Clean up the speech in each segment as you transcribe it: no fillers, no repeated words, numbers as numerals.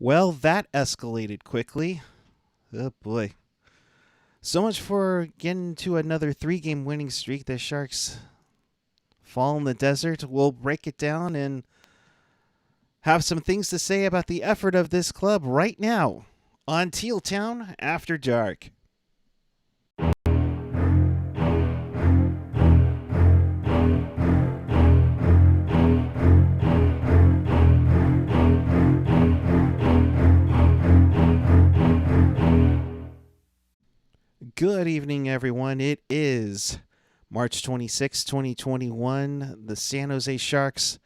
Well, that escalated quickly. Oh boy. So much for getting to another 3-game winning streak. The Sharks fall in the desert. We'll break it down and have some things to say about the effort of this club right now on Teal Town After Dark. Good evening, everyone. It is March 26, 2021. The San Jose Sharks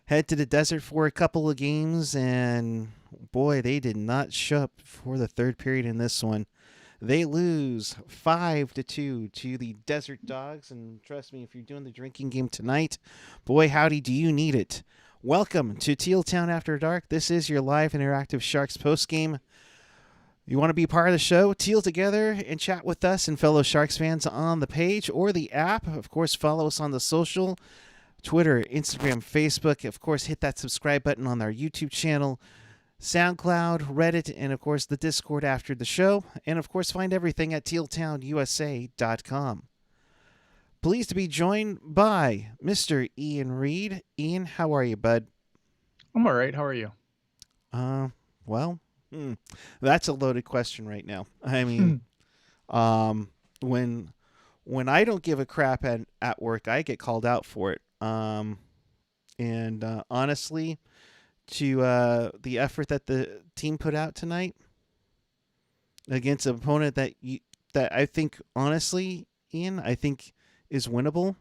head to the desert for a couple of games, and boy, they did not show up for the third period in this one. They lose 5-2 to the Desert Dogs, and trust me, if you're doing the drinking game tonight, boy, howdy, do you need it. Welcome to Teal Town After Dark. This is your live interactive Sharks postgame. You want to be part of the show? Teal together and chat with us and fellow Sharks fans on the page or the app. Of course, follow us on the social, Twitter, Instagram, Facebook. Of course, hit that subscribe button on our YouTube channel, SoundCloud, Reddit, and of course, the Discord after the show. And of course, find everything at tealtownusa.com. Pleased to be joined by Mr. Ian Reid. Ian, how are you, bud? I'm all right. How are you? Well... That's a loaded question right now. I mean, when I don't give a crap at work, I get called out for it. And honestly, to the effort that the team put out tonight against an opponent that I think, honestly, Ian, I think is winnable,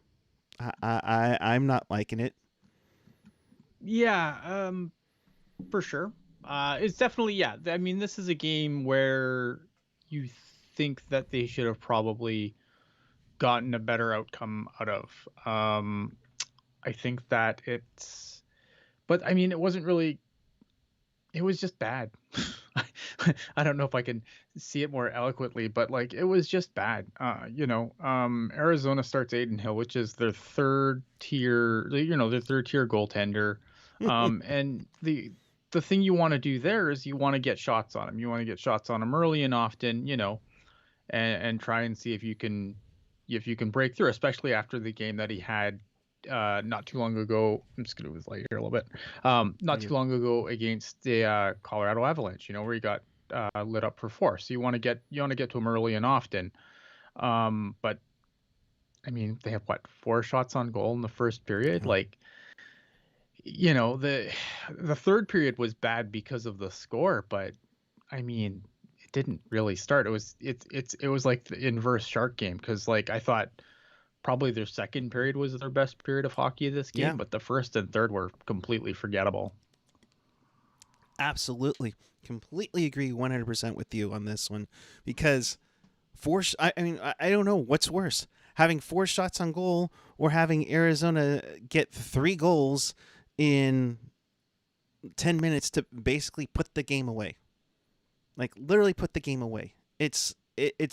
I'm not liking it. Yeah, for sure. It's definitely, yeah. I mean, this is a game where you think that they should have probably gotten a better outcome out of. I think that but I mean, it wasn't really, it was just bad. I don't know if I can see it more eloquently, but like, it was just bad. Arizona starts Aiden Hill, which is their third tier goaltender. And the thing you want to do there is you want to get shots on him. You want to get shots on him early and often, and try and see if you can break through, especially after the game that he had not too long ago. I'm just going to light here a little bit. Not too long ago against the Colorado Avalanche, where he got lit up for 4. So you want to get to him early and often. But I mean, they have 4 shots on goal in the first period, like. The third period was bad because of the score, but I mean, it didn't really start. It was like the inverse Shark game, because like I thought probably their second period was their best period of hockey this game, but the first and third were completely forgettable. Absolutely. Completely agree 100% with you on this one, because I don't know what's worse, having 4 shots on goal or having Arizona get 3 goals in 10 minutes to basically put the game away. Like, literally put the game away. It's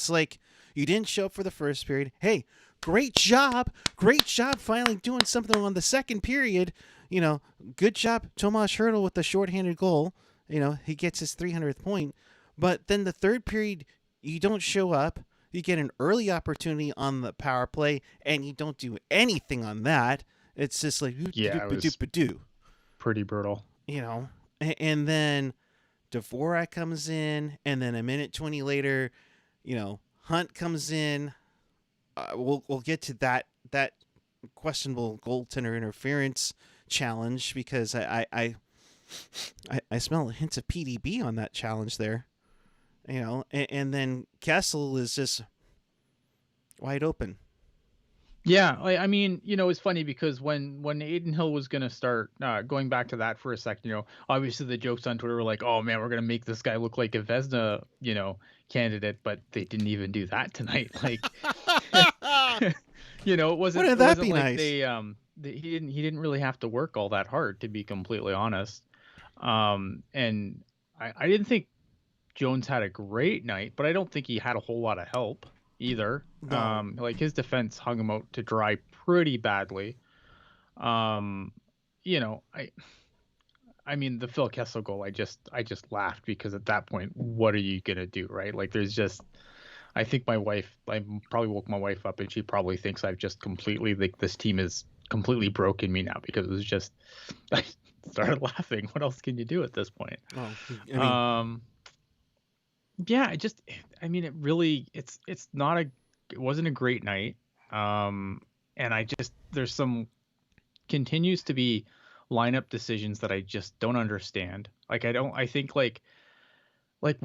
like you didn't show up for the first period. Hey, great job finally doing something on the second period. Good job, Tomas Hertl with the shorthanded goal. He gets his 300th point. But then the third period, you don't show up. You get an early opportunity on the power play, and you don't do anything on that. It's just like, it was pretty brutal. And then Dvorak comes in, and then a minute 20 later, Hunt comes in. We'll get to that questionable goaltender interference challenge, because I smell hints of PDB on that challenge there. And then Kessel is just wide open. Yeah, I mean, it's funny because when Aiden Hill was going to start, going back to that for a second, obviously the jokes on Twitter were like, oh man, we're going to make this guy look like a Vezina, candidate, but they didn't even do that tonight. Like, it wasn't, Wouldn't that be like nice? he didn't really have to work all that hard, to be completely honest. And I didn't think Jones had a great night, but I don't think he had a whole lot of help either. No. Like, his defense hung him out to dry pretty badly. I I mean, the Phil Kessel goal, I just laughed because at that point, what are you gonna do, right? Like, there's just, I think I probably woke my wife up, and she probably thinks I've just completely, like, this team is completely broken me now, because it was just, I started laughing. What else can you do at this point? Well, I mean, Yeah, I mean, it's not it wasn't a great night. And there's some continues to be lineup decisions that I just don't understand. Like, I think, what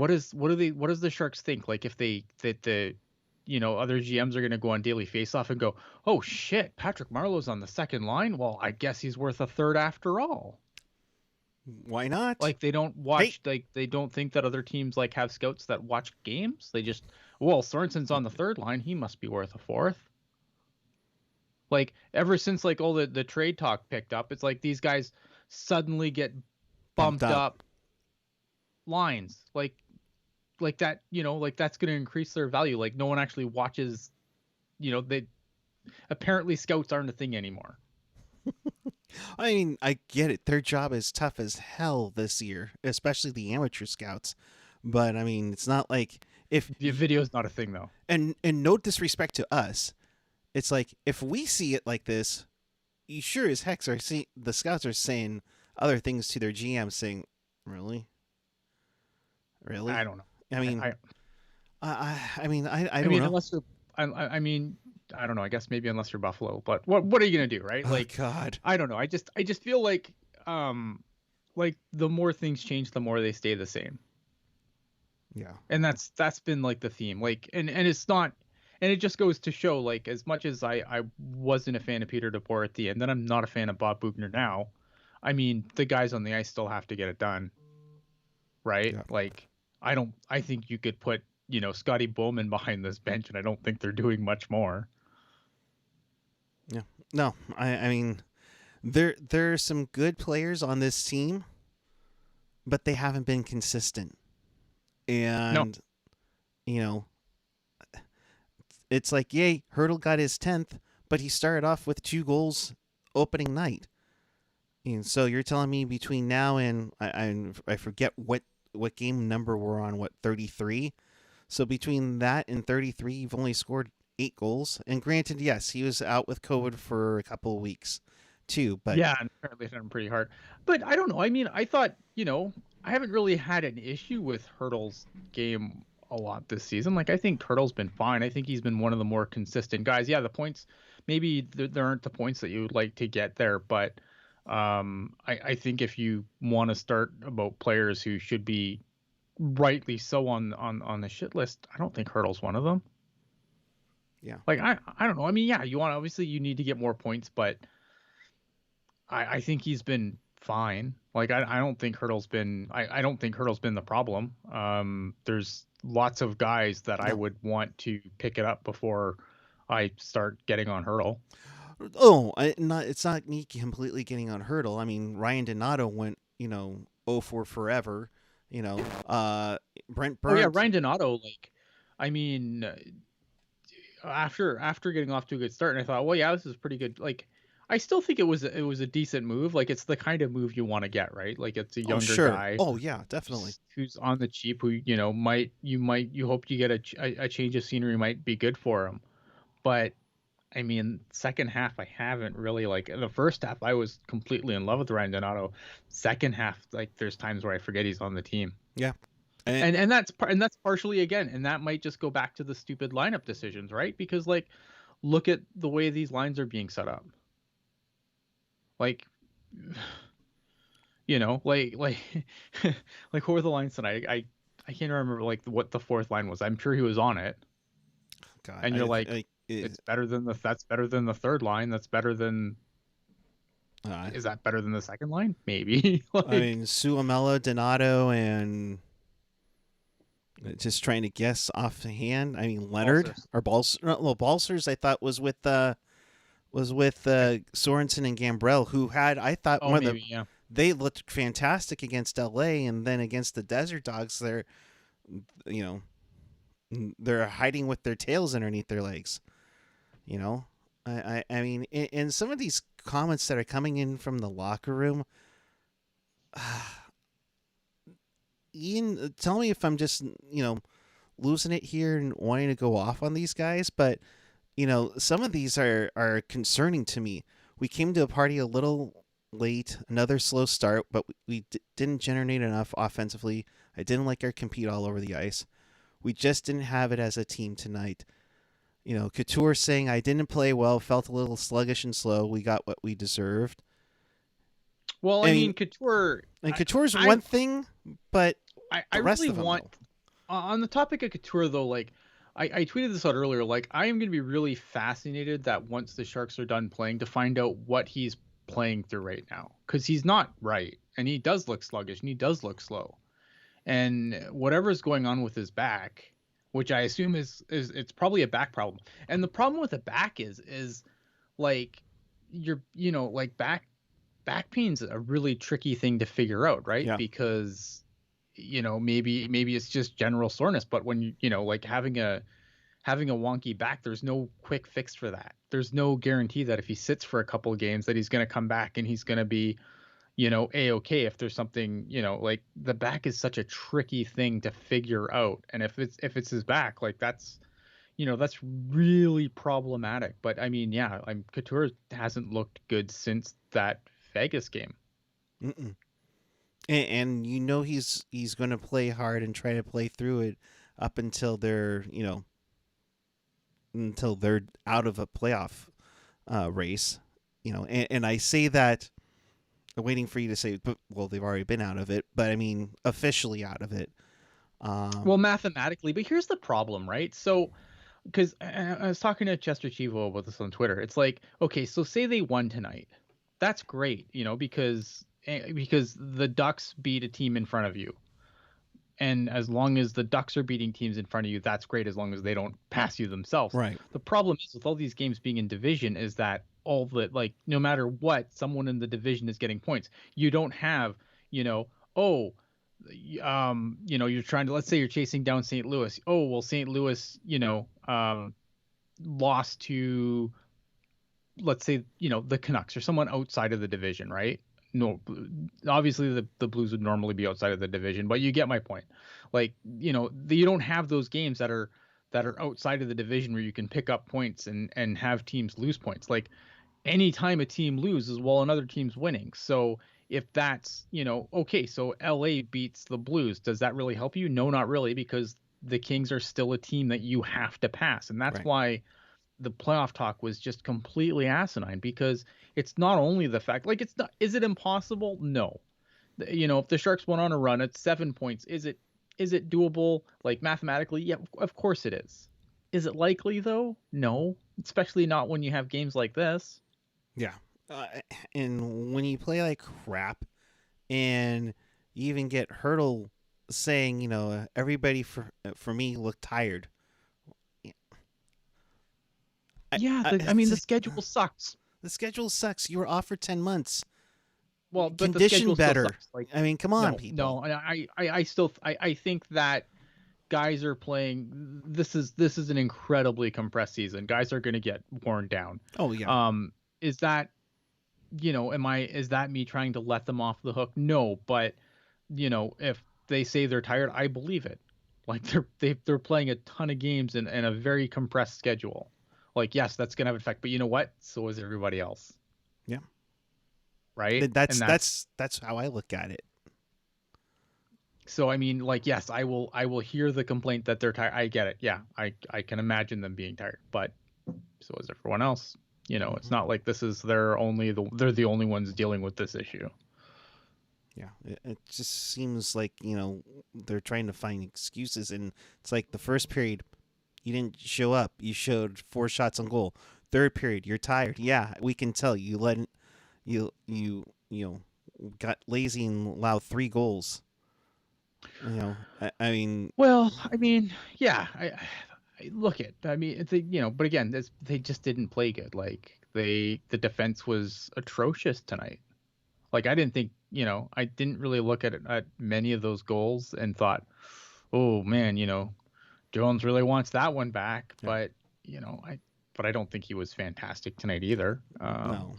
does the Sharks think? Like, if the other GMs are going to go on daily faceoff and go, oh shit, Patrick Marleau's on the second line. Well, I guess he's worth a third after all. why not? Like, they don't Hey, watch, like, they don't think that other teams, like, have scouts that watch games. They just, well, Sorensen's on the third line, he must be worth a fourth. Like, ever since, like, all the trade talk picked up, it's like these guys suddenly get bumped bumped up. up lines. Like that, like, that's going to increase their value. Like, no one actually watches, they apparently scouts aren't a thing anymore. I mean, I get it. Their job is tough as hell this year, especially the amateur scouts. But I mean, it's not like if The video's not a thing, though. and no disrespect to us, it's like if we see it like this, you sure as heck are the scouts are saying other things to their GM, saying, "Really, really." I don't know. I mean, I mean, I don't mean, know. unless you're, I mean, I don't know. I guess maybe unless you're Buffalo, but what are you gonna do, right? Oh Like, God. I don't know. I just feel like the more things change, the more they stay the same, Yeah. and that's been like the theme. Like, and it's not, and it just goes to show, like, as much as I wasn't a fan of Peter DeBoer at the end, then I'm not a fan of Bob Bugner now. I mean, the guys on the ice still have to get it done, right? Yeah. Like, I think you could put, Scotty Bowman behind this bench, and I don't think they're doing much more. Yeah. No, I mean, there are some good players on this team, but they haven't been consistent. No. And you know, it's like, yay, Hurdle got his 10th, but he started off with 2 goals opening night. And so you're telling me between now and I forget what game number we're on, what, 33? So between that and 33, you've only scored 8 goals. And granted, yes, he was out with COVID for a couple of weeks too, but Yeah, and apparently hit him pretty hard. But I don't know. I mean, I thought, I haven't really had an issue with Hurdle's game a lot this season. Like, I think Hurdle's been fine. I think he's been one of the more consistent guys. Yeah, the points, maybe there aren't the points that you would like to get there, but I think if you want to start about players who should be rightly so on the shit list, I don't think Hurdle's one of them. yeah. Like, I don't know. I mean, yeah, obviously you need to get more points, but I think he's been fine. Like, I don't think Hurdle's been I don't think Hurdle's been the problem. There's lots of guys that I No. would want to pick it up before I start getting on Hurdle. Oh, it's not me completely getting on Hurdle. I mean, Ryan Donato went, 0 for forever, Brent Oh yeah, Burns. Ryan Donato, like, I mean, after getting off to a good start, and I thought, well, yeah, this is pretty good. Like, I still think it was a decent move. Like, it's the kind of move you want to get, right? Like, it's a Oh, younger sure. guy Oh, yeah, definitely. who's on the cheap, who, you hope you get a change of scenery, might be good for him. But I mean, second half, I haven't really, like, in the first half, I was completely in love with Ryan Donato. Second half, like, there's times where I forget he's on the team. Yeah. And And that's partially, again, and that might just go back to the stupid lineup decisions, right? Because, like, look at the way these lines are being set up. Like, like like, who were the lines tonight? I can't remember, like, what the fourth line was. I'm sure he was on it. God, And you're like, it's better than that's better than the third line. That's better than Is that better than the second line? Maybe. I Like, mean, Suomela, Donato, and just trying to guess offhand. I mean, Leonard Balsers. or Balsers. I thought was with Sorensen and Gambrell, who had, I thought, Oh, one of maybe, yeah. they looked fantastic against LA, and then against the Desert Dogs, you know they're hiding with their tails underneath their legs. I mean, in some of these comments that are coming in from the locker room, Ian, tell me if I'm just losing it here and wanting to go off on these guys, but some of these are concerning to me. We came to a party a little late, another slow start, but we didn't generate enough offensively. I didn't like our compete all over the ice. We just didn't have it as a team tonight. Couture saying I didn't play well, felt a little sluggish and slow. We got what we deserved. Well, I I mean, mean, Couture. and Couture's I one thing, but I the rest really of them, want though. on the topic of Couture though, like I tweeted this out earlier. Like I am going to be really fascinated that once the Sharks are done playing to find out what he's playing through right now, because he's not right and he does look sluggish and he does look slow, and whatever's going on with his back, which I assume is it's probably a back problem. And the problem with the back is like like back pain's a really tricky thing to figure out, right? Yeah. Because maybe it's just general soreness, but when like having a wonky back, there's no quick fix for that. There's no guarantee that if he sits for a couple of games that he's going to come back and he's going to be a-okay. If there's something, like the back is such a tricky thing to figure out, and if it's his back, like that's really problematic. But I mean, yeah, Couture hasn't looked good since that Vegas game. Mm-mm. And he's going to play hard and try to play through it up until they're out of a playoff race. And I say that waiting for you to say, but well, they've already been out of it, but I mean officially out of it. Well, mathematically, but here's the problem, right? So, because I was talking to Chester Chivo about this on Twitter, it's like, okay, so say they won tonight, that's great, because the Ducks beat a team in front of you, and as long as the Ducks are beating teams in front of you, that's great as long as they don't pass you themselves. Right. The problem is with all these games being in division is that all the like no matter what, someone in the division is getting points. You don't have, oh, you're trying to, let's say you're chasing down St. Louis. Oh, well, St. Louis, lost to, let's say, the Canucks or someone outside of the division, right? No, obviously the Blues would normally be outside of the division, but you get my point. Like, you don't have those games that are outside of the division where you can pick up points and have teams lose points. Like anytime a team loses, well, another team's winning. So if that's, okay, so LA beats the Blues, does that really help you? No, not really, because the Kings are still a team that you have to pass. And that's Right. why the playoff talk was just completely asinine, because it's not only the fact, like, it's not, is it impossible? No. If the Sharks went on a run at 7 points, is it doable? Like mathematically? Yeah, of course it is. Is it likely though? No, especially not when you have games like this. Yeah. And when you play like crap, and you even get Hurdle saying, everybody for me looked tired. Yeah, I mean the schedule sucks. The schedule sucks. You were off for 10 months. Well, but the Condition schedule better. still sucks. Like, I mean, come on, no, people. no, and I think that guys are playing. This is an incredibly compressed season. Guys are going to get worn down. Oh yeah. Is that is that me trying to let them off the hook? No, but if they say they're tired, I believe it. Like they're playing a ton of games in a very compressed schedule. Like, yes, that's gonna have an effect, but you know what? So is everybody else. Yeah. Right. That's And that's how I look at it. so I mean, like, yes, I will hear the complaint that they're tired. I get it. Yeah, I can imagine them being tired, but so is everyone else. It's not like this is they're the only ones dealing with this issue. Yeah, it just seems like they're trying to find excuses, and it's like the first period, you didn't show up. You showed 4 shots on goal. Third period, you're tired. Yeah, we can tell you got lazy and allowed 3 goals. I mean, Well, I mean, yeah, I look at. I mean, but again, they just didn't play good. Like the defense was atrocious tonight. Like I didn't think, I didn't really look at many of those goals and thought, oh man, Jones really wants that one back. yeah, But I don't think he was fantastic tonight either. no.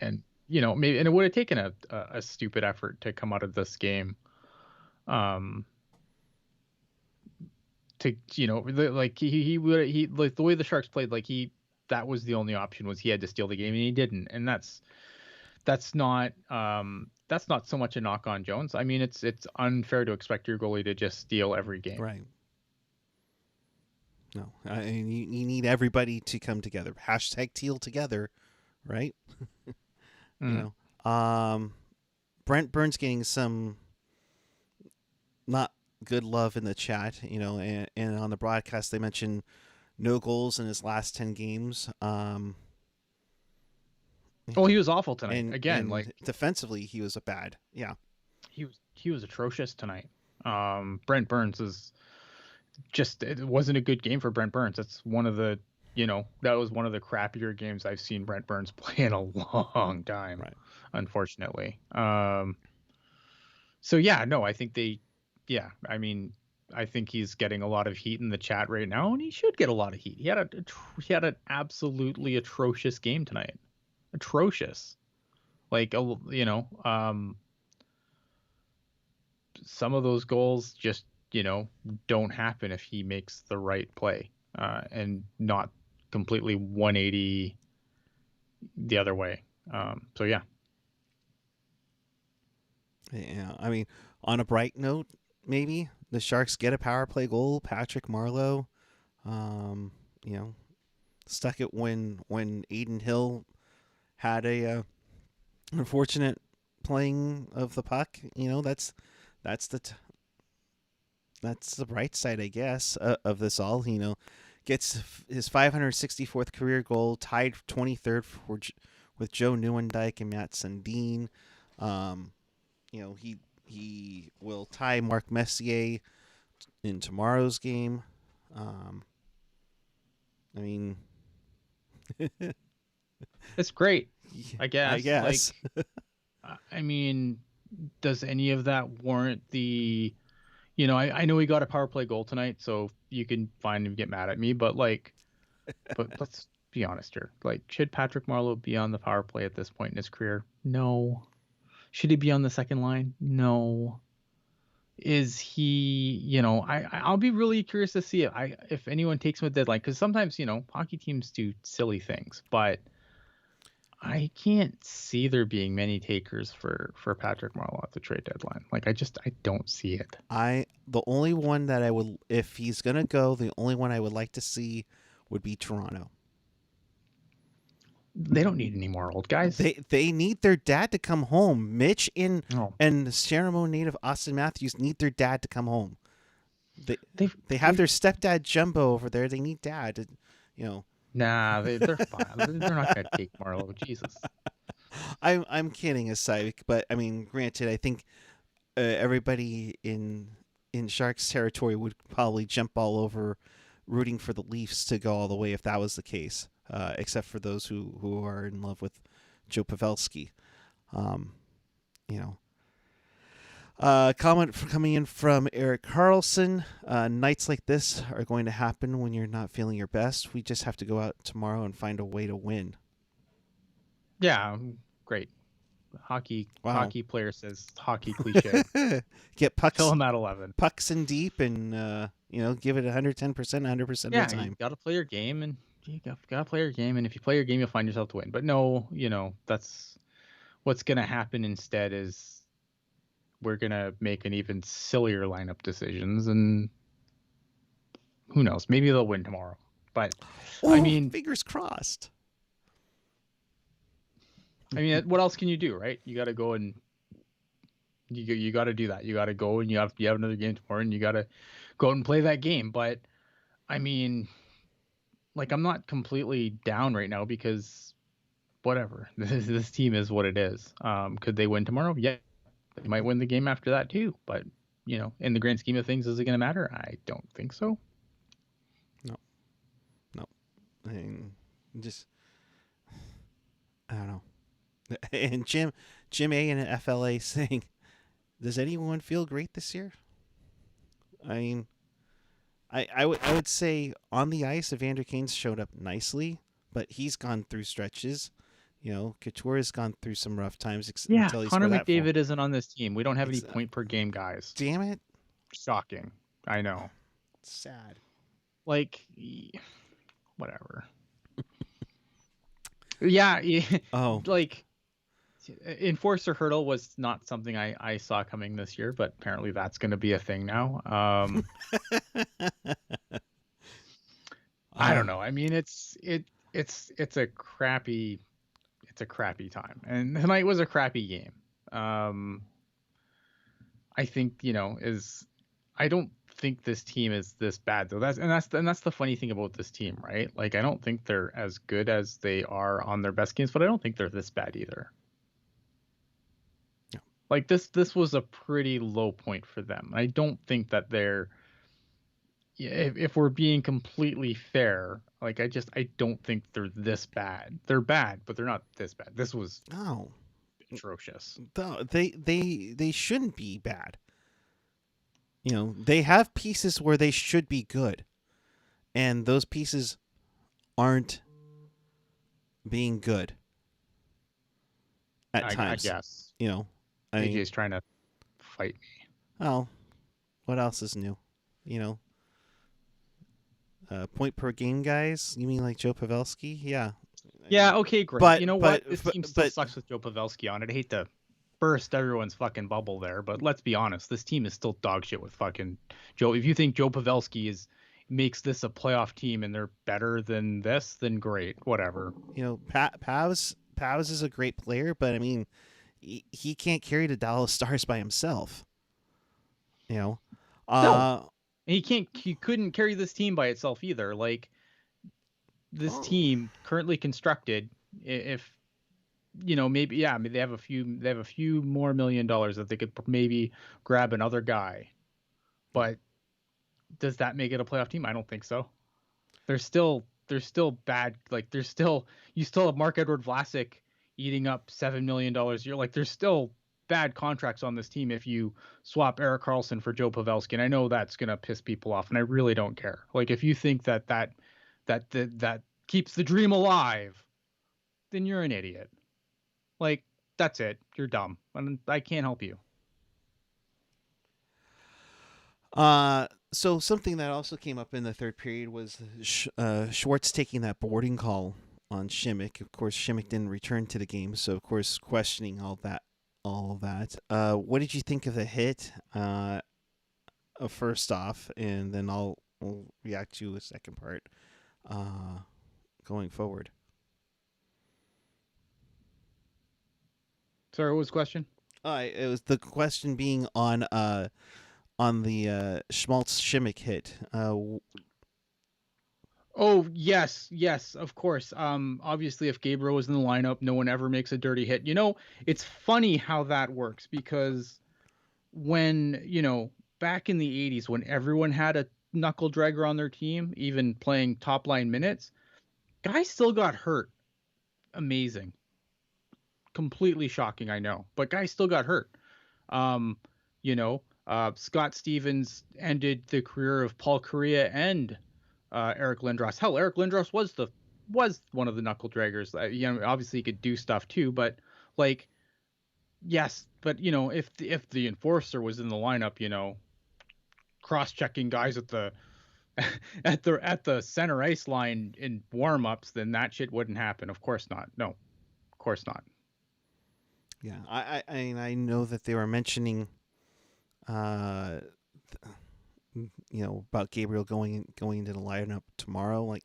And maybe, and it would have taken a stupid effort to come out of this game. To like he would like the way the Sharks played, like that was the only option, was he had to steal the game, and he didn't. And that's not so much a knock on Jones. I mean, it's unfair to expect your goalie to just steal every game. Right. No, I mean, you need everybody to come together. Hashtag Teal together, right? Mm. Brent Burns getting some not good love in the chat, and on the broadcast they mentioned no goals in his last 10 games. Oh, he was awful tonight. Again, like defensively, he was bad. Yeah, he was atrocious tonight. Brent Burns it wasn't a good game for Brent Burns. That's one of the that was one of the crappier games I've seen Brent Burns play in a long time, right. Unfortunately. So yeah, no, I think I mean, I think he's getting a lot of heat in the chat right now, and he should get a lot of heat. He had an absolutely atrocious game tonight. Atrocious. Like, some of those goals just, don't happen if he makes the right play, and not completely 180 the other way. So yeah. Yeah, I mean, on a bright note, maybe the Sharks get a power play goal. Patrick Marleau, stuck it when Aiden Hill had a unfortunate playing of the puck. That's the that's the bright side, I guess, of this all. Gets his 564th career goal, tied 23rd with Joe Nieuwendyk and Matt Sundin. He will tie Mark Messier in tomorrow's game. I mean, it's great, I guess. I guess. Like, I mean, does any of that warrant the? I know he got a power play goal tonight, so you can find him, get mad at me, but let's be honest here. Like, should Patrick Marleau be on the power play at this point in his career? No. Should he be on the second line? No. Is he? I'll be really curious to see if anyone takes him at deadline, because sometimes hockey teams do silly things, but I can't see there being many takers for Patrick Marleau at the trade deadline. Like, I don't see it. The only one that I would, if he's gonna go, the only one I would like to see would be Toronto. They don't need any more old guys. They need their dad to come home. Mitch and Ceremony native Austin Matthews need their dad to come home. They have their stepdad Jumbo over there. They need dad. Nah, they're fine. They're not going to take Marleau. Jesus. I'm kidding aside, but I mean, granted, I think everybody in Sharks territory would probably jump all over rooting for the Leafs to go all the way if that was the case, except for those who are in love with Joe Pavelski. Comment coming in from Eric Carlson. Nights like this are going to happen when you're not feeling your best. We just have to go out tomorrow and find a way to win. Yeah, great. Hockey player says hockey cliche. Get pucks. Kill him at 11. Pucks in deep, and give it 110%, 100% of the time. You got to play your game, and if you play your game, you'll find yourself to win. But no, that's what's going to happen instead is we're going to make an even sillier lineup decisions, and who knows, maybe they'll win tomorrow. But I mean, fingers crossed. I mean, what else can you do, right? You got to go and you got to do that. You got to go and you have another game tomorrow, and you got to go out and play that game. But I mean, like, I'm not completely down right now because whatever, this team is what it is. Could they win tomorrow? Yeah. They might win the game after that too, but in the grand scheme of things, is it going to matter? I don't think so. No. I mean, I don't know. And Jim A in FLA saying, "Does anyone feel great this year?" I mean, I would say on the ice, Evander Kane's showed up nicely, but he's gone through stretches. Couture has gone through some rough times Yeah, until he Connor scored that full. McDavid isn't on this team. We don't have any point per game guys. Damn it. Shocking. I know. Sad. Like, whatever. Yeah. Oh. Like, Enforcer Hurdle was not something I saw coming this year, but apparently that's going to be a thing now. I don't know. I mean, it's a crappy time, and tonight was a crappy game. I think I don't think this team is this bad though. That's the funny thing about this team, right? Like, I don't think they're as good as they are on their best games, but I don't think they're this bad either. Yeah. Like, this was a pretty low point for them. I don't think that they're, if we're being completely fair, like, I don't think they're this bad. They're bad, but they're not this bad. This was atrocious. They shouldn't be bad. They have pieces where they should be good, and those pieces aren't being good at times. I guess. AJ's trying to fight me. Oh, what else is new? Point per game guys? You mean like Joe Pavelski? Yeah. Yeah, okay, great. But what? This team still sucks with Joe Pavelski on it. I hate to burst everyone's fucking bubble there, but let's be honest. This team is still dog shit with fucking Joe. If you think Joe Pavelski makes this a playoff team and they're better than this, then great. Whatever. Pavs is a great player, but I mean, he can't carry the Dallas Stars by himself. No. He couldn't carry this team by itself either. Like, this team currently constructed, if maybe they have a few more $1 million that they could maybe grab another guy, but does that make it a playoff team? I don't think so. They're still bad. Like, you still have Marc-Edouard Vlasic eating up $7 million a year. Like, there's still bad contracts on this team if you swap Erik Karlsson for Joe Pavelski, and I know that's gonna piss people off, and I really don't care. Like, if you think that keeps the dream alive, then you're an idiot. Like, that's it. You're dumb, and I can't help you. So something that also came up in the third period was Schwartz taking that boarding call on Šimek. Of course, Šimek didn't return to the game, so of course questioning all that. What did you think of the hit? First off, and then we'll react to the second part. Going forward. Sorry, what was the question? It was the question being on the Schmaltz Šimek hit. Oh, yes, of course. Obviously, if Gabriel was in the lineup, no one ever makes a dirty hit. It's funny how that works, because when, back in the 80s, when everyone had a knuckle dragger on their team, even playing top line minutes, guys still got hurt. Amazing. Completely shocking, I know. But guys still got hurt. Scott Stevens ended the career of Paul Kariya and Eric Lindros. Hell, Eric Lindros was one of the knuckle draggers. Obviously he could do stuff too, but like, yes, but if the enforcer was in the lineup, cross-checking guys at the at the center ice line in warm-ups, then that shit wouldn't happen. Of course not. No, of course not. Yeah, I know that they were mentioning, about Gabriel going into the lineup tomorrow. Like,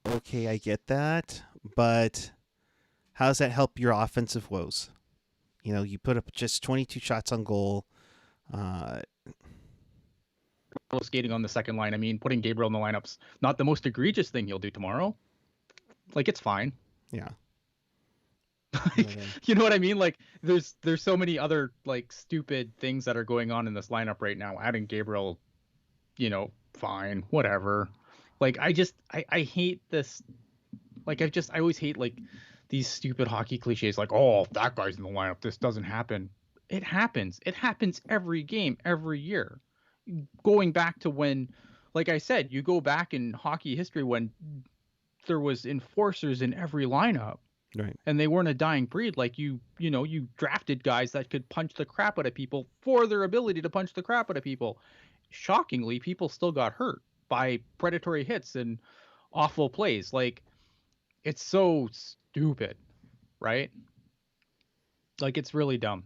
okay, I get that, but how does that help your offensive woes? You put up just 22 shots on goal. Skating on the second line. I mean, putting Gabriel in the lineup's not the most egregious thing he'll do tomorrow. Like, it's fine. Yeah. You know what I mean? Like, there's so many other like stupid things that are going on in this lineup right now. Adding Gabriel, fine, whatever. Like, I hate this. Like, I always hate like these stupid hockey cliches. Like, oh, if that guy's in the lineup, this doesn't happen. It happens. It happens every game, every year. Going back to when, like I said, you go back in hockey history when there was enforcers in every lineup, Right. and they weren't a dying breed. Like you drafted guys that could punch the crap out of people for their ability to punch the crap out of people. Shockingly, people still got hurt by predatory hits and awful plays. Like, it's so stupid, right? Like, it's really dumb.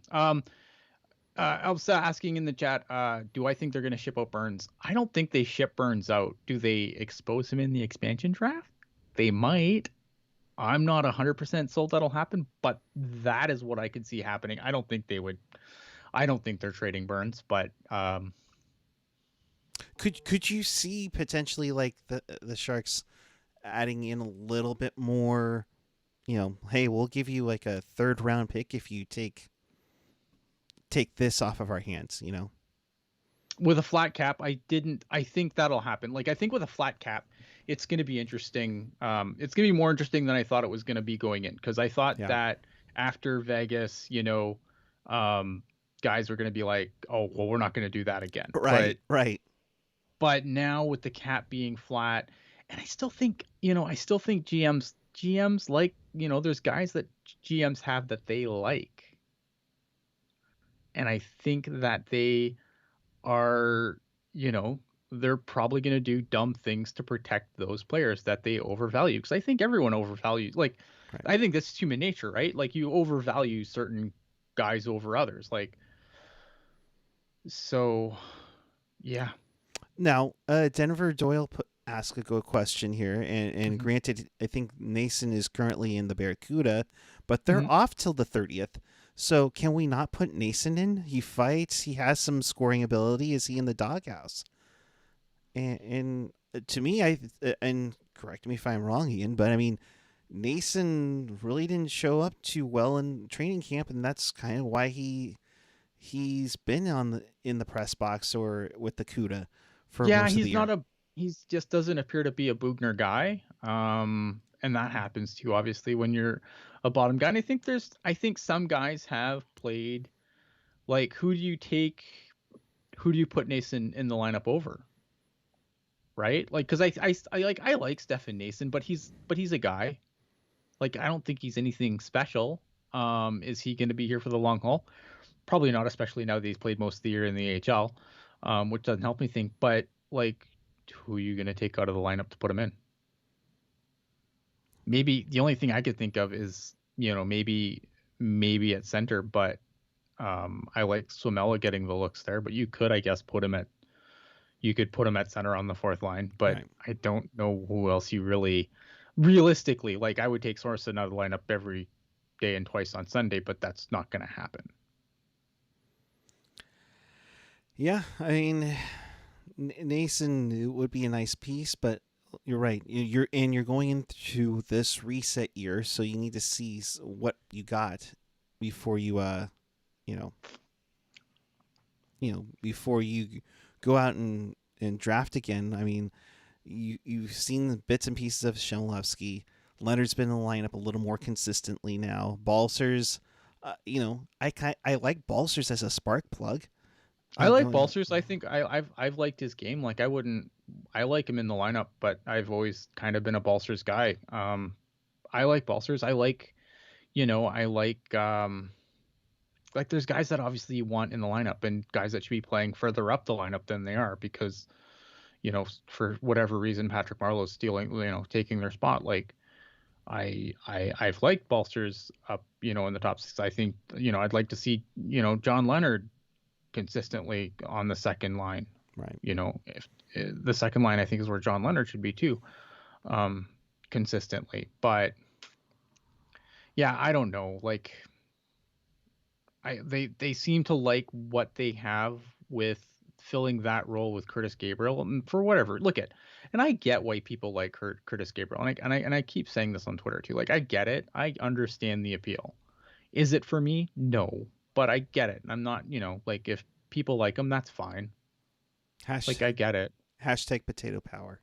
I was asking in the chat, do I think they're going to ship out Burns? I don't think they ship Burns out. Do they expose him in the expansion draft? They might. I'm not 100% sold that'll happen, but that is what I could see happening. I don't think they would. I don't think they're trading Burns, but Could you see potentially like the Sharks adding in a little bit more? Hey, we'll give you like a third round pick if you take this off of our hands. with a flat cap, I think that'll happen. Like, I think with a flat cap, it's going to be interesting. It's going to be more interesting than I thought it was going to be going in, because I thought that after Vegas, guys were going to be like, oh, well, we're not going to do that again. Right. But now with the cap being flat, and I still think GMs like, there's guys that GMs have that they like. And I think that they are, they're probably going to do dumb things to protect those players that they overvalue. Because I think everyone overvalues, like, I think that's human nature, right? Like, you overvalue certain guys over others. Like, so, yeah. Now, Denver Doyle asked a good question here, and granted, I think Nason is currently in the Barracuda, but they're off till the 30th. So can we not put Nason in? He fights. He has some scoring ability. Is he in the doghouse? And to me, and correct me if I'm wrong, Ian, but I mean, Nason really didn't show up too well in training camp, and that's kind of why he's been in the press box or with the CUDA for most of the year. He just doesn't appear to be a Bugner guy. And that happens to you, obviously, when you're a bottom guy. And I think some guys have played, like, who do you put Nason in the lineup over? Right? Like, because I like Stefan Nason, but he's a guy. Like, I don't think he's anything special. Is he going to be here for the long haul? Probably not, especially now that he's played most of the year in the AHL, which doesn't help me think. But, like, who are you going to take out of the lineup to put him in? Maybe the only thing I could think of is, maybe at center, but I like Suomela getting the looks there. But you could, I guess, put him at center on the fourth line. But I don't know who else you really realistically, like, I would take Sorensen out of the lineup every day and twice on Sunday, but that's not going to happen. Yeah, I mean, Nason would be a nice piece, but you're right. You're going into this reset year, so you need to see what you got before you before you go out and draft again. I mean, you've seen the bits and pieces of Shelmovsky. Leonard's been in the lineup a little more consistently now. Balsers, I like Balsers as a spark plug. I like Balsers. I think I've liked his game. Like, I like him in the lineup, but I've always kind of been a Balsers guy. I like Balsers. I like there's guys that obviously you want in the lineup, and guys that should be playing further up the lineup than they are, because, for whatever reason, Patrick Marleau's stealing, taking their spot. Like, I've liked Balsers up, in the top six. I think, I'd like to see, John Leonard consistently on the second line. Right. If the second line, I think, is where John Leonard should be too, consistently. But yeah, I don't know. Like, they seem to like what they have with filling that role with Curtis Gabriel, and for whatever. And I get why people like Curtis Gabriel, and I keep saying this on Twitter too. Like, I get it. I understand the appeal. Is it for me? No, but I get it. I'm not, like, if people like him, that's fine. Like, I get it. Hashtag potato power.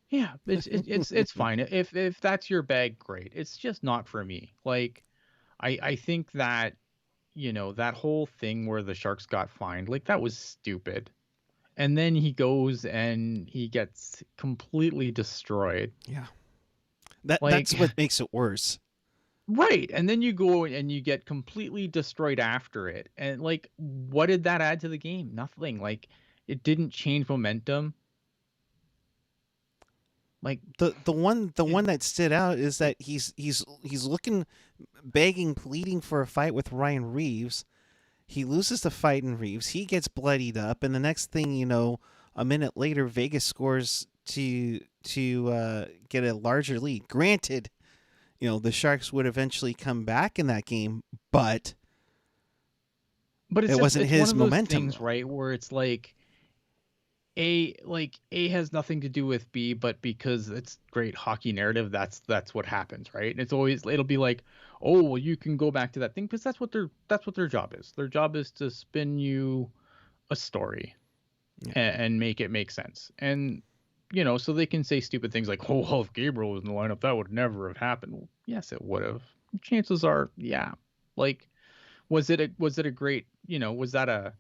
Yeah, it's fine. If that's your bag, great. It's just not for me. Like, I think that, that whole thing where the Sharks got fined, like, that was stupid. And then he goes and he gets completely destroyed. Yeah. Like, That's what makes it worse. right. And then you go and you get completely destroyed after it. And like, what did that add to the game? Nothing. Like, it didn't change momentum. Like, The one that stood out is that he's looking, begging, pleading for a fight with Ryan Reeves. He loses the fight in Reeves. He gets bloodied up, and the next thing you know, a minute later, Vegas scores to get a larger lead. Granted, the Sharks would eventually come back in that game, but but it wasn't it's one his of those momentum. things, right? Where it's like, A has nothing to do with B, but because it's great hockey narrative, that's what happens, right? And it'll be like, oh, well, you can go back to that thing because that's what their job is. Their job is to spin you a story and make it make sense. And so they can say stupid things like, oh, well, if Gabriel was in the lineup, that would never have happened. Well, yes, it would have. Chances are, yeah. Like, was it a great, was that a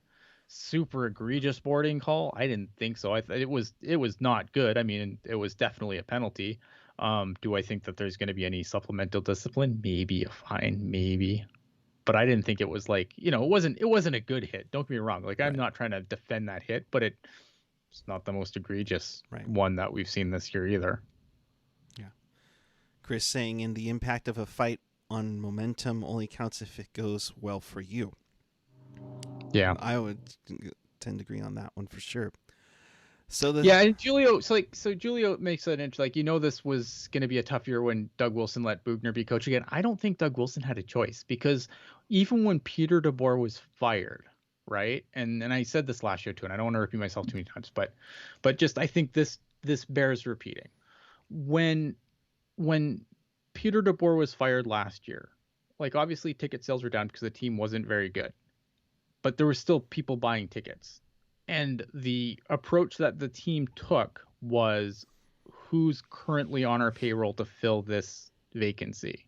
super egregious boarding call? I didn't think so. It was not good. I mean, it was definitely a penalty. Do I think that there's going to be any supplemental discipline? Maybe a fine, maybe. But I didn't think it was like, it wasn't a good hit. Don't get me wrong. Like, I'm not trying to defend that hit, but it's not the most egregious one that we've seen this year either. Yeah. Chris saying, in the impact of a fight on momentum only counts if it goes well for you. Yeah. I would tend to agree on that one for sure. And Julio, so Julio makes an like, this was going to be a tough year when Doug Wilson let Bugner be coach again. I don't think Doug Wilson had a choice, because even when Peter DeBoer was fired, right? And I said this last year too, and I don't want to repeat myself too many times, but just, I think this bears repeating. When Peter DeBoer was fired last year, like, obviously ticket sales were down because the team wasn't very good, but there were still people buying tickets. And the approach that the team took was, who's currently on our payroll to fill this vacancy.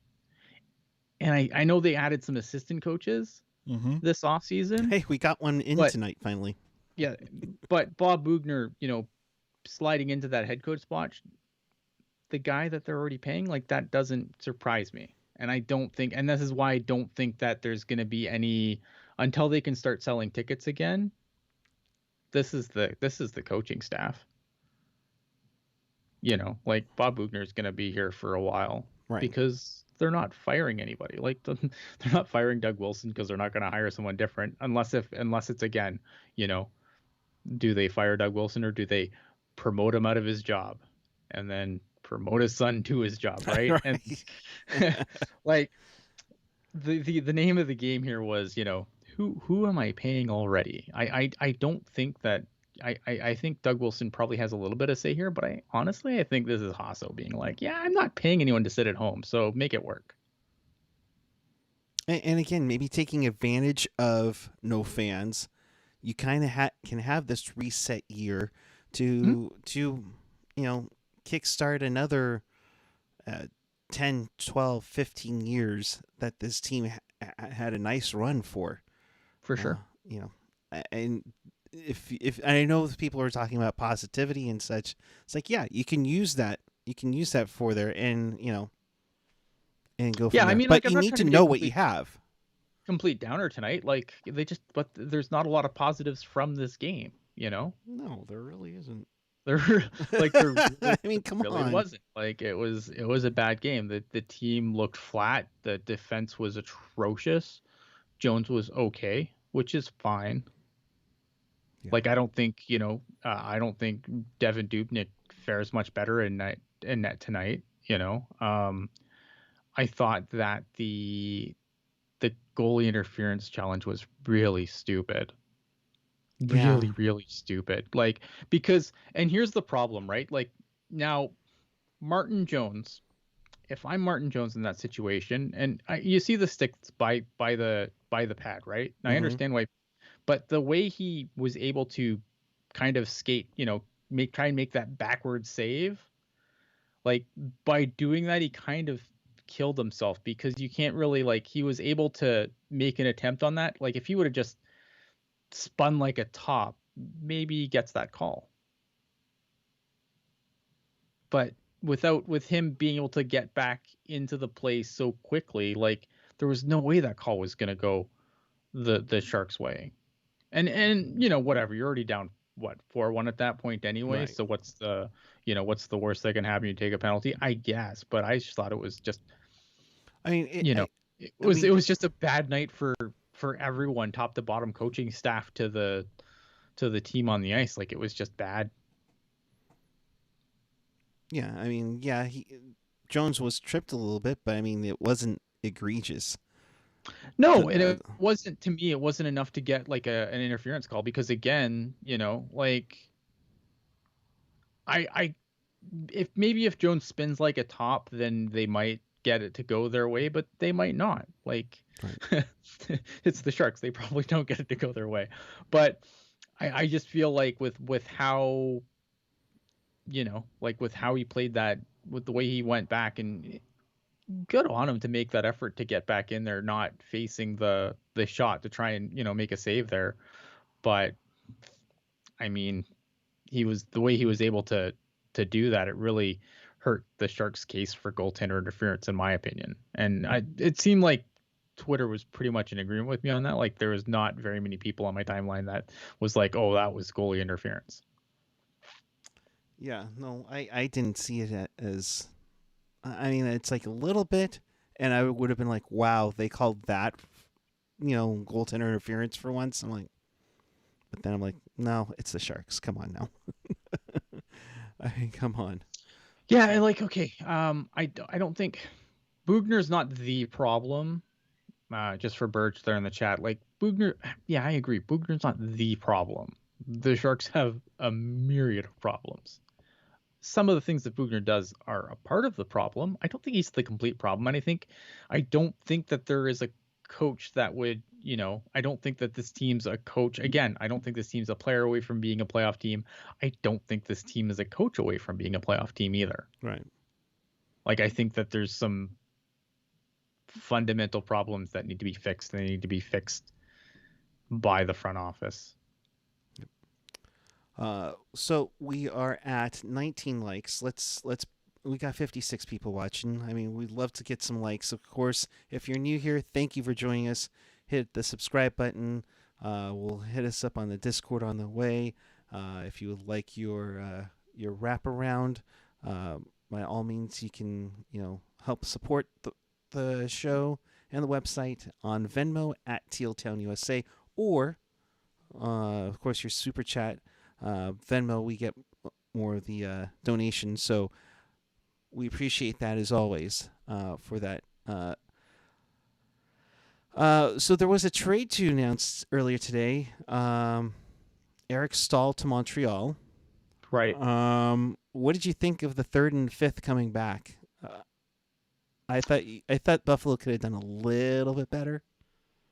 And I know they added some assistant coaches this offseason. Hey, we got one in tonight finally. Yeah, but Bob Bugner, sliding into that head coach spot, the guy that they're already paying, like, that doesn't surprise me. And I don't think, and this is why I don't think that there's going to be any, until they can start selling tickets again. This is the coaching staff. Like, Bob Bugner is going to be here for a while, because they're not firing anybody. Like, they're not firing Doug Wilson because they're not going to hire someone different, unless it's, again, do they fire Doug Wilson, or do they promote him out of his job and then promote his son to his job, right? And like, the name of the game here was, who am I paying already? I don't think that, I think Doug Wilson probably has a little bit of say here, but I think this is Hasso being like, yeah, I'm not paying anyone to sit at home, so make it work. And again, maybe taking advantage of no fans, you kind of can have this reset year to kickstart another 10, 12, 15 years that this team had a nice run for. For sure. And if I know people are talking about positivity and such, it's like, yeah, you can use that. You can use that for there, and and go from there. I mean, but like, you need to know what you have. Complete downer tonight. Like, but there's not a lot of positives from this game. No, there really isn't. I mean, come really on. Wasn't. Like, it was a bad game. The team looked flat. The defense was atrocious. Jones was okay, which is fine. Yeah. Like, I don't think Devin Dubnyk fares much better in net tonight. I thought that the goalie interference challenge was really stupid. Really, really stupid. Like, because, and here's the problem, right? Like, now, Martin Jones, if I'm Martin Jones in that situation, and you see the sticks by the pad, right? And I understand why, but the way he was able to kind of skate, try and make that backward save, like, by doing that, he kind of killed himself, because you can't really, like, he was able to make an attempt on that. Like, if he would have just spun like a top, maybe he gets that call. But with him being able to get back into the play so quickly, like there was no way that call was going to go the Sharks' way. And whatever, you're already down what 4-1 at that point anyway. Right. So what's the worst that can happen? You take a penalty, I guess. But I just thought it was just I mean, it I was mean, it was just a bad night for everyone, top to bottom, coaching staff to the team on the ice. Like it was just bad. yeah. I mean, yeah. Jones was tripped a little bit, but I mean, it wasn't egregious. No, and it wasn't, to me, it wasn't enough to get like an interference call because again, like I if Jones spins like a top, then they might get it to go their way, but they might not. Like Right. it's the Sharks, they probably don't get it to go their way. But I just feel like with how with how he played that, with the way he went back, and good on him to make that effort to get back in there, not facing the shot to try and make a save there. But I mean, the way he was able to do that, it really hurt the Sharks' case for goaltender interference, in my opinion. And it seemed like Twitter was pretty much in agreement with me on that. Like there was not very many people on my timeline that was like, "Oh, that was goalie interference." Yeah. No, I didn't see it as. I mean, it's like a little bit, and I would have been like, "Wow, they called that, goaltender interference for once." I'm like, but then I'm like, "No, it's the Sharks. Come on now." I mean, come on. Yeah, like okay, I don't think Bugner's not the problem. Just for Birch there in the chat, like Bugner, yeah, I agree. Bugner's not the problem. The Sharks have a myriad of problems. Some of the things that Bugner does are a part of the problem. I don't think he's the complete problem. And I don't think that there is a coach that would, I don't think that this team's a coach. Again, I don't think this team's a player away from being a playoff team. I don't think this team is a coach away from being a playoff team either. Right. Like, I think that there's some fundamental problems that need to be fixed. They need to be fixed by the front office. So we are at 19 likes. We got 56 people watching. I mean, we'd love to get some likes. Of course, if you're new here, thank you for joining us. Hit the subscribe button. We'll hit us up on the Discord on the way. If you would like your wraparound, by all means, you can help support the show and the website on Venmo at Teal Town USA, or of course your super chat. Venmo, we get more of the donations, so we appreciate that as always for that. So there was a trade to announce earlier today. Eric Staal to Montreal. Right. What did you think of the third and fifth coming back? I thought Buffalo could have done a little bit better.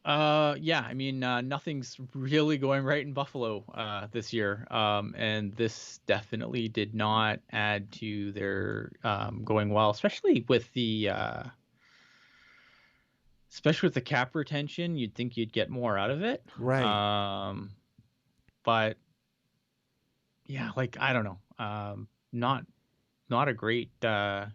Yeah, I mean, nothing's really going right in Buffalo this year, and this definitely did not add to their going well, especially with the cap retention. You'd think you'd get more out of it, Right? But yeah, like I don't know, not a great at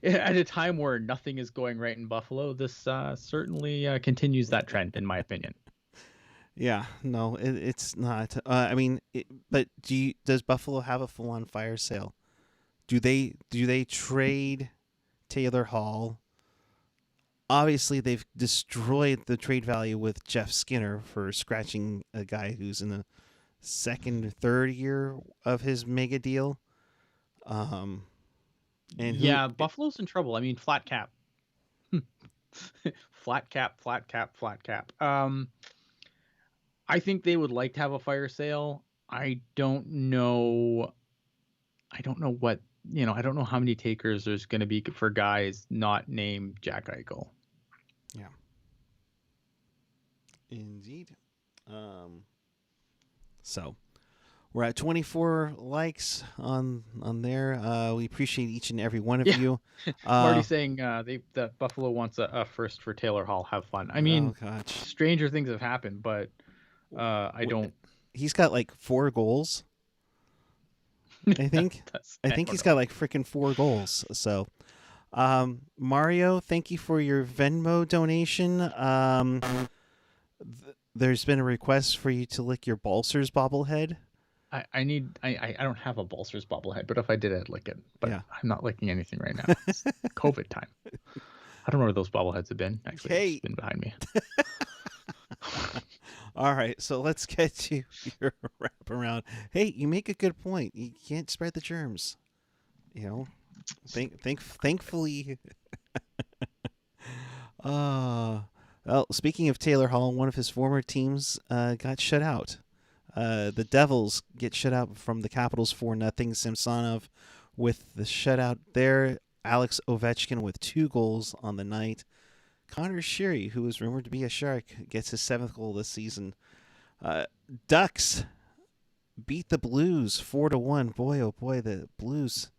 a time where nothing is going right in Buffalo. This certainly continues that trend, in my opinion. Yeah, no, it's not. I mean, but does Buffalo have a full-on fire sale? Do they trade Taylor Hall? Obviously, they've destroyed the trade value with Jeff Skinner for scratching a guy who's in the second or third year of his mega deal. And yeah, Buffalo's in trouble. I mean, flat cap. flat cap. I think they would like to have a fire sale. I don't know what, I don't know how many takers there's going to be for guys not named Jack Eichel. Yeah. Indeed. So we're at 24 likes on there. We appreciate each and every one of you. Marty saying that Buffalo wants a first for Taylor Hall. Have fun. I mean, stranger things have happened, but I don't. He's got like 4 goals. I think. I think he's got like freaking 4 goals. So, Mario, thank you for your Venmo donation. There's been a request for you to lick your Balsers bobblehead. I don't have a Balsers bobblehead, but if I did, I'd lick it. But Yeah. I'm not licking anything right now. It's COVID time. I don't know where those bobbleheads have been. Actually, Hey. it's been behind me. All right, so let's get to your wraparound. Hey, you make a good point. You can't spread the germs. You know, thankfully. Well, speaking of Taylor Hall, one of his former teams got shut out. The Devils get shut out from the Capitals 4-0. Samsonov with the shutout there. Alex Ovechkin with 2 goals on the night. Connor Sheary, who is rumored to be a Shark, gets his 7th goal this season. Ducks beat the Blues 4-1. Boy, oh boy, the Blues.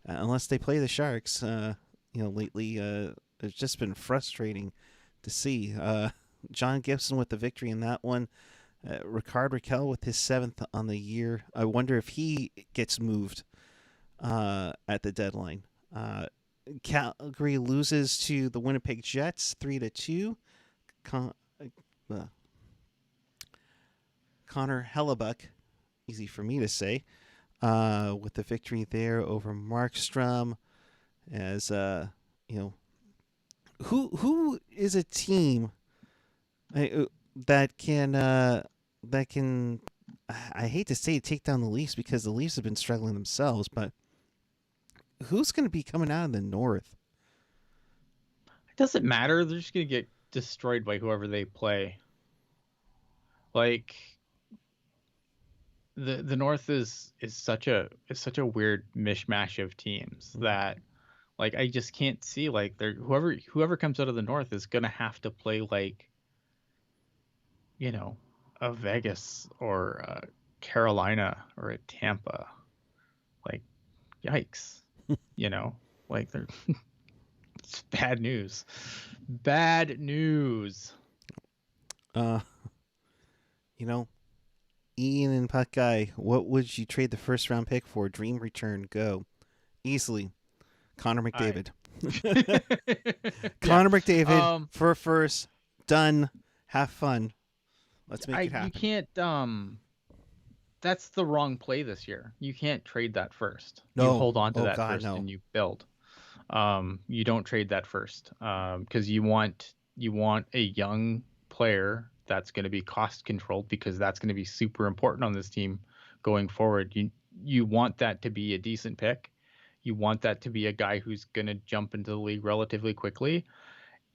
Unless they play the Sharks, lately it's just been frustrating to see. John Gibson with the victory in that one. Ricard Raquel with his 7th on the year. I wonder if he gets moved at the deadline. Calgary loses to the Winnipeg Jets 3-2. Connor Hellebuck, easy for me to say, with the victory there over Markstrom. As who is a team that can I hate to say take down the Leafs because the Leafs have been struggling themselves, but who's going to be coming out of the North? It doesn't matter. They're just going to get destroyed by whoever they play. Like the North is such a weird mishmash of teams that like I just can't see like they're whoever comes out of the North is going to have to play like a Vegas or a Carolina or a Tampa. Like yikes. Like they're it's bad news. Bad news. Ian and Puck Guy, what would you trade the first round pick for? Dream return, go. Easily. Connor McDavid. Connor McDavid for first. Done. Have fun. Let's make it happen. You can't that's the wrong play this year. You can't trade that first. No. You hold on to that God, first no. and you build. You don't trade that first. Because you want a young player that's going to be cost controlled because that's going to be super important on this team going forward. You want that to be a decent pick. You want that to be a guy who's going to jump into the league relatively quickly.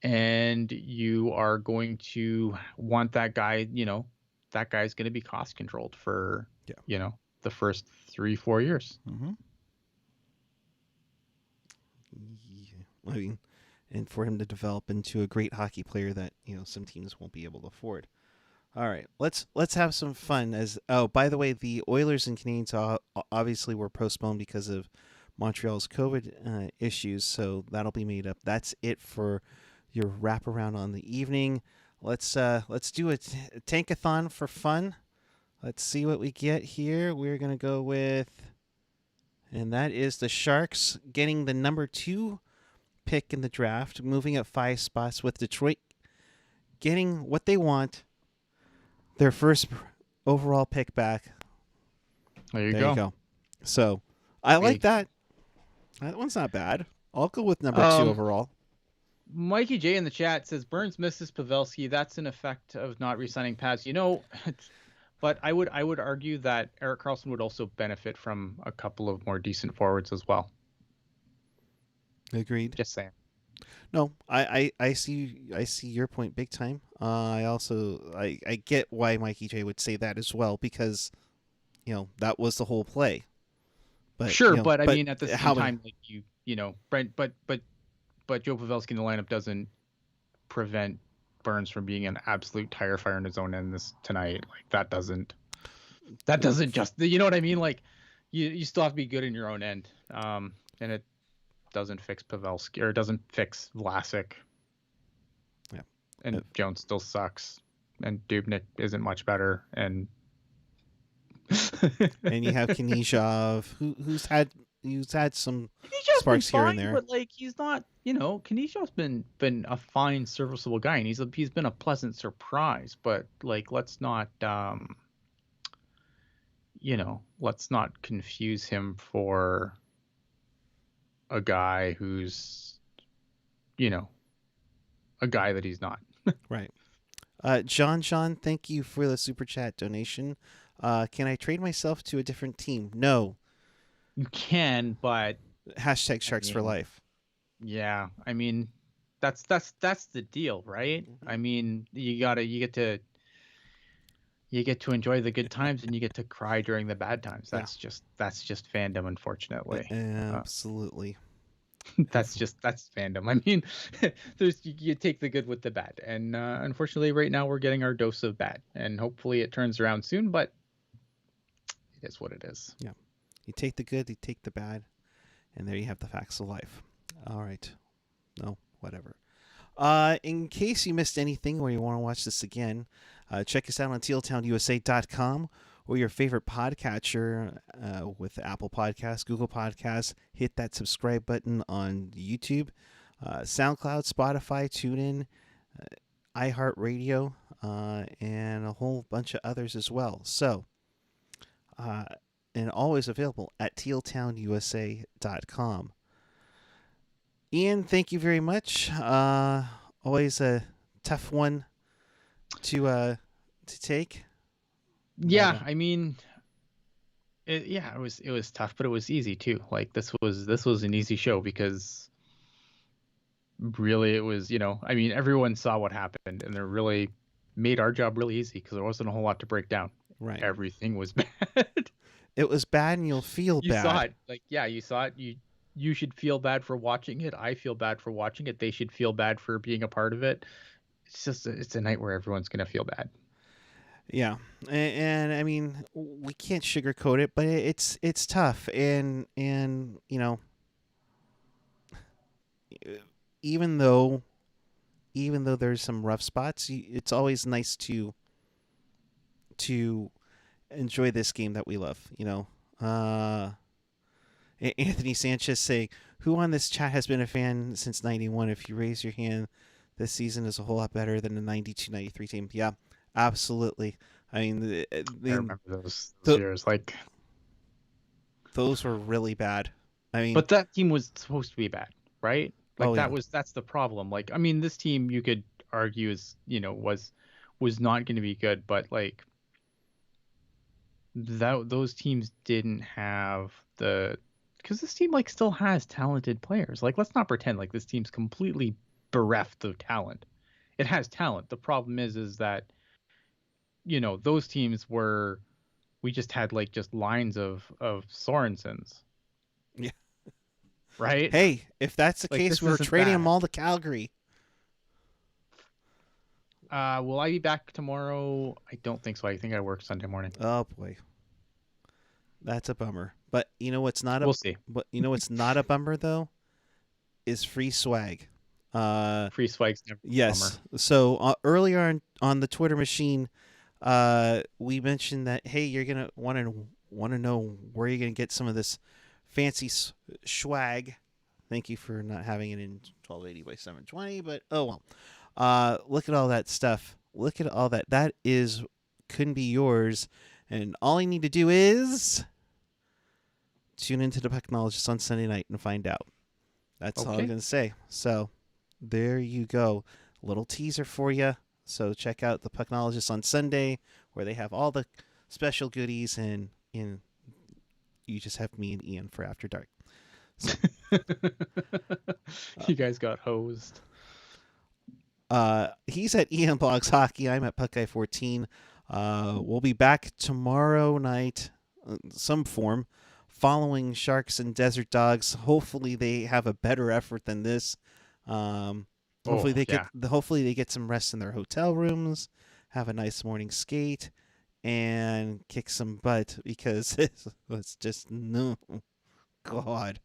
And you are going to want that guy, that guy's going to be cost controlled for, the first 3-4 years. Mm-hmm. Yeah. I mean, and for him to develop into a great hockey player that, some teams won't be able to afford. All right, let's have some fun. By the way, the Oilers and Canadiens obviously were postponed because of Montreal's COVID issues, so that'll be made up. That's it for your wraparound on the evening. Let's do a tankathon for fun. Let's see what we get here. We're gonna go with, and that is the Sharks getting the number 2 pick in the draft, moving up 5 spots with Detroit getting what they want. Their first overall pick back. There you go. So I like that. That one's not bad. I'll go with number 2 overall. Mikey J in the chat says Burns misses Pavelski. That's an effect of not re-signing Paz. But I would argue that Erik Karlsson would also benefit from a couple of more decent forwards as well. Agreed. Just saying. No, I see your point big time. I get why Mikey J would say that as well because, that was the whole play. But sure, but I mean at the same time, like but Joe Pavelski in the lineup doesn't prevent Burns from being an absolute tire fire in his own end tonight. Like that doesn't just what I mean? Like you still have to be good in your own end. And it doesn't fix Pavelski or it doesn't fix Vlasic. Yeah. And Jones still sucks. And Dubnyk isn't much better. And And you have Kanizhov, who's had some Kanizhov's been sparks here and fine, there. but like he's not, Kanizhov's been a fine, serviceable guy, and he's been a pleasant surprise. But like, let's not confuse him for a guy who's, a guy that he's not. Right. John, thank you for the super chat donation. Can I trade myself to a different team? No. You can, but Hashtag Sharks for life. Yeah, I mean, that's the deal, right? Mm-hmm. I mean, you get to enjoy the good times and you get to cry during the bad times. That's just fandom, unfortunately. Absolutely. That's fandom. I mean, you take the good with the bad, and unfortunately, right now we're getting our dose of bad, and hopefully it turns around soon. But it is what it is. Yeah, you take the good, you take the bad, and there you have the facts of life. All right, no, whatever. In case you missed anything or you want to watch this again, check us out on tealtownusa.com or your favorite podcatcher with Apple Podcasts, Google Podcasts. Hit that subscribe button on YouTube, SoundCloud, Spotify, TuneIn, iHeartRadio, and a whole bunch of others as well. So, and always available at tealtownusa.com. Ian, thank you very much. Always a tough one to take. Yeah, I mean, it was tough, but it was easy too. Like this was an easy show because really it was, I mean, everyone saw what happened and it really made our job really easy because there wasn't a whole lot to break down. Right. Everything was bad. It was bad and you'll feel bad. You saw it. Like, yeah, you saw it. You should feel bad for watching it. I feel bad for watching it. They should feel bad for being a part of it. It's a night where everyone's going to feel bad. Yeah, and I mean, we can't sugarcoat it, but it's tough, and even though there's some rough spots, it's always nice to enjoy this game that we love. Anthony Sanchez saying, "Who on this chat has been a fan since '91? If you raise your hand, this season is a whole lot better than the '92-'93 team." Yeah. Absolutely. I mean, I remember those years. Like, those were really bad. I mean, but that team was supposed to be bad, right? Like that's the problem. Like, I mean, this team you could argue is was not going to be good, but like those teams didn't have because this team like still has talented players. Like, let's not pretend like this team's completely bereft of talent. It has talent. The problem is that those teams we just had like just lines of Sorensens. Yeah. Right? Hey, if that's the like, case, we're trading them all to Calgary. Will I be back tomorrow? I don't think so. I think I work Sunday morning. Oh boy. That's a bummer. But you know what's not we'll see. But you know what's not a bummer though? Is free swag. Free swag's never yes. a bummer. So earlier on the Twitter machine, we mentioned that hey, you're gonna want to know where you're gonna get some of this fancy swag. Thank you for not having it in 1280 by 720, but oh well. Look at all that stuff. Look at all that. That couldn't be yours, and all you need to do is tune into the Pucknologist on Sunday night and find out. That's all I'm gonna say. So there you go. A little teaser for you. So check out the Pucknologist on Sunday, where they have all the special goodies, and you just have me and Ian for After Dark. So, you guys got hosed. He's at Ian Blogs Hockey. I'm at Puckeye 14. We'll be back tomorrow night, some form, following Sharks and Desert Dogs. Hopefully they have a better effort than this. Hopefully they get some rest in their hotel rooms, have a nice morning skate, and kick some butt because it's just no God.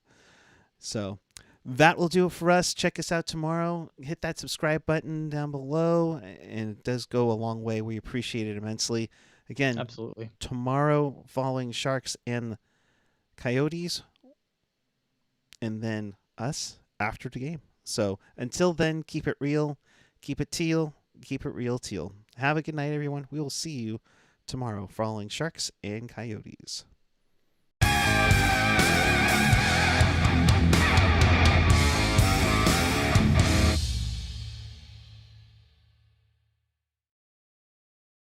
So that will do it for us. Check us out tomorrow. Hit that subscribe button down below, and it does go a long way. We appreciate it immensely. Again, Absolutely. tomorrow following Sharks and Coyotes, and then us after the game. So until then, keep it real, keep it teal, keep it real teal. Have a good night, everyone. We will see you tomorrow following Sharks and Coyotes.